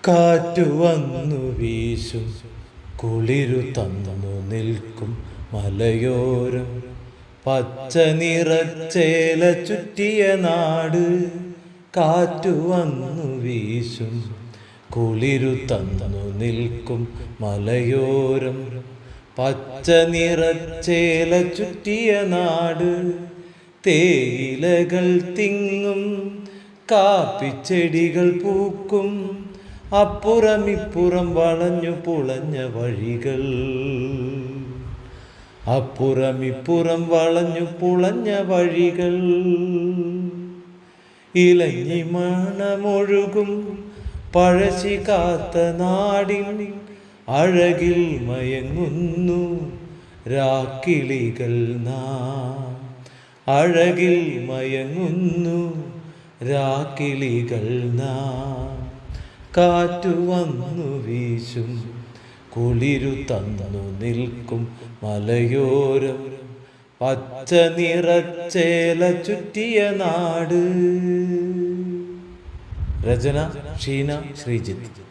കാറ്റു വന്നു വീശും, കുളിരു തന്നു നിൽക്കും മലയോരം. പച്ച നിറച്ചേല ചുറ്റിയ നാട്. കാറ്റു വന്നു വീശും, കുളിരു തന്നു നിൽക്കും മലയോരം. പച്ച നിറച്ചേല ചുറ്റിയ നാട്. തേയിലകൾ തിങ്ങും, കാപ്പിച്ചെടികൾ പൂക്കും. അപ്പുറം ഇപ്പുറം വളഞ്ഞു പുളഞ്ഞ വഴികൾ. അപ്പുറം ഇപ്പുറം വളഞ്ഞു പുളഞ്ഞ വഴികൾ. ഇലഞ്ഞി മണമൊഴുകും പഴശ്ശി കാത്ത നാടിൻ അഴകിൽ മയങ്ങുന്നു രാക്കിളികൾ നാം. അഴകിൽ മയങ്ങുന്നു രാക്കിളികൾ നാം. കാറ്റു വന്നു വീശും, കുളിരു തന്നു നിൽക്കും മലയോരം. പച്ച നിറച്ചേല ചുറ്റിയ നാട്. രചന ഷീന ശ്രീജിത്ത്.